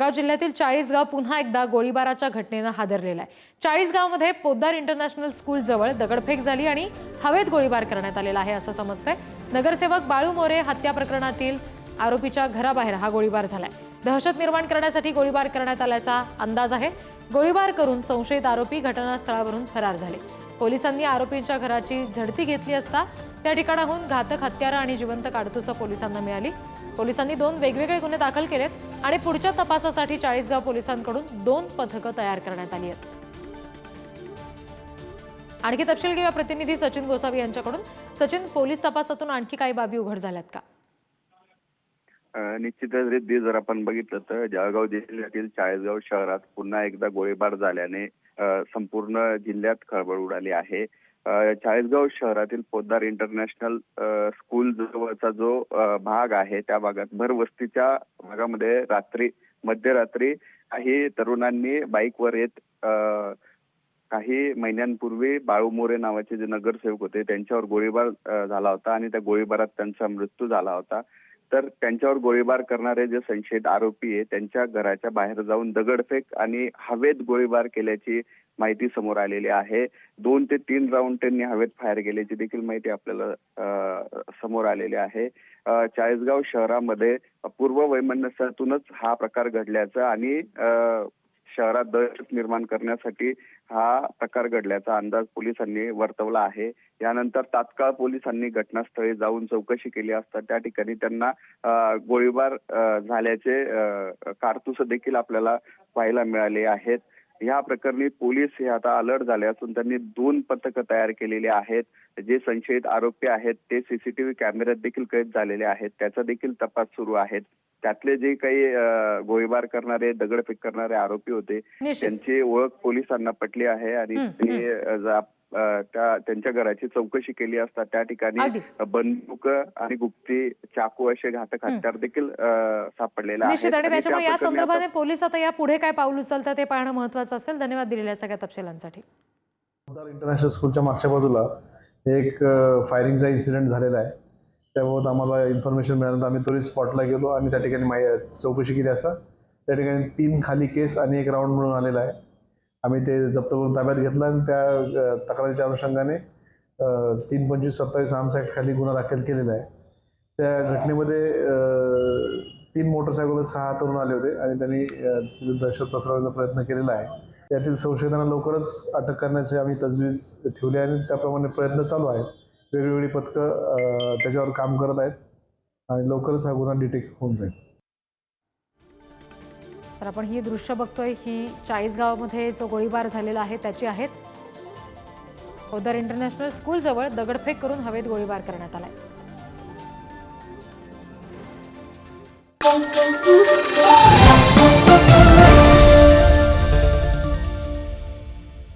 जळगाव जिल्ह्यातील चाळीसगाव पुन्हा एकदा गोळीबाराच्या घटनेनं हादरलेला आहे। चाळीसगावमध्ये पोद्दार इंटरनॅशनल स्कूल जवळ दगडफेक झाली आणि हवेत गोळीबार करण्यात आलेला आहे असं समजतंय। नगरसेवक बाळू मोरे हत्या प्रकरणातील आरोपीच्या घराबाहेर हा गोळीबार झालाय। दहशत निर्माण करण्यासाठी गोळीबार करण्यात आल्याचा अंदाज आहे। गोळीबार करून संशयित आरोपी घटनास्थळावरून फरार झाले। पोलिसांनी आरोपींच्या घराची झडती घेतली असता त्या ठिकाणाहून घातक हत्यारं आणि जिवंत काडतुसं पोलिसांना मिळाली। पोलिसांनी 2 वेगवेगळे गुन्हे दाखल केलेत आणि पुढच्या तपासासाठी चाळीसगाव पोलिसांकडून 2 पथकं तयार करण्यात आली आहेत। आणखी तपशील घेऊया प्रतिनिधी सचिन गोसावी यांच्याकडून। सचिन, पोलीस तपासातून आणखी काही बाबी उघड झाल्यात का? निश्चितच रिद्धी, जर आपण बघितलं तर जळगाव जिल्ह्यातील चाळीसगाव शहरात पुन्हा एकदा गोळीबार झाल्याने संपूर्ण जिल्ह्यात खळबळ उडाली आहे। चाळीसगाव शहरातील पोद्दार इंटरनॅशनल स्कूल जवळचा जो भाग आहे त्या भागात भरवस्तीच्या भागामध्ये मध्यरात्री काही तरुणांनी बाईकवर येत काही महिन्यांपूर्वी बाळू मोरे नावाचे जे नगरसेवक होते त्यांच्यावर गोळीबार झाला होता आणि त्या गोळीबारात त्यांचा मृत्यू झाला होता। तर त्यांच्यावर गोळीबार करणारे जे संशयित आरोपी आहे त्यांच्या घराच्या बाहेर जाऊन दगडफेक आणि हवेत गोळीबार केल्याची माहिती समोर आलेली आहे। 2 ते 3 राऊंड त्यांनी हवेत फायर केल्याची देखील माहिती आपल्याला समोर आलेली आहे। चाळीसगाव शहरामध्ये पूर्व वैमनस्यातूनच हा प्रकार घडल्याचा आणि शहरात दहशत निर्माण करण्यासाठी हा प्रकार घडल्याचा अंदाज पोलिसांनी वर्तवला आहे। यानंतर तात्काळ पोलिसांनी घटनास्थळी जाऊन चौकशी केली असता त्या ठिकाणी त्यांना गोळीबार झाल्याचे कारतूस देखील आपल्याला पाहायला मिळाले आहेत। या प्रकरणी पोलीस हे आता अलर्ट झाले असून त्यांनी 2 पथकं तयार केलेली आहेत। जे संशयित आरोपी आहेत ते सीसीटीव्ही कॅमेऱ्यात देखील कैद झालेले आहेत, त्याचा देखील तपास सुरू आहे। त्यातले जे काही गोळीबार दगडफेक करणारे आरोपी होते त्यांची ओळख पोलिसांना पटली आहे आणि त्यांच्या घराची चौकशी केली असता त्या ठिकाणी बंदूक आणि गुप्ती चाकू असे घातक हत्यार देखील सापडलेले आहेत। आणि त्याच्यामुळे या संदर्भाने पोलीस आता या पुढे काय पाऊल उचलतात ते पाहणं महत्त्वाचं असेल। धन्यवाद दिलेल्या सगळ्या तपशिलांसाठी। पोद्दार इंटरनॅशनल स्कूलच्या मागच्या बाजूला एक फायरिंगचा इन्सिडेंट झालेला आहे। त्याबाबत आम्हाला इन्फॉर्मेशन मिळाल्यानंतर आम्ही त्वरित स्पॉटला गेलो आणि त्या ठिकाणी चौकशी केली असता त्या ठिकाणी 3 खाली केस आणि 1 राऊंड मिळून आलेला आहे। आम्ही ते जप्त करून ताब्यात घेतला आणि त्या तक्रारीच्या अनुषंगाने 325/27 आर्म्स ॲक्ट खाली गुन्हा दाखल केलेला आहे। त्या घटनेमध्ये 3 मोटरसायकल 6 तरुण आले होते आणि त्यांनी दहशत पसरवण्याचा प्रयत्न केलेला आहे। त्यातील संशयितांना लवकरच अटक करण्याची आम्ही तजवीज ठेवली आहे आणि त्याप्रमाणे प्रयत्न चालू आहेत। वेगवेगळी पथकं त्याच्यावर काम करत आहेत आणि लवकरच हा गुन्हा डिटेक्ट होऊन जाईल। तर आपण ही दृश्य बघतोय, ही चाळीसगावमध्ये जो गोळीबार झालेला आहे त्याची आहेत। पोद्दार इंटरनॅशनल स्कूल जवळ दगडफेक करून हवेत गोळीबार करण्यात आलाय।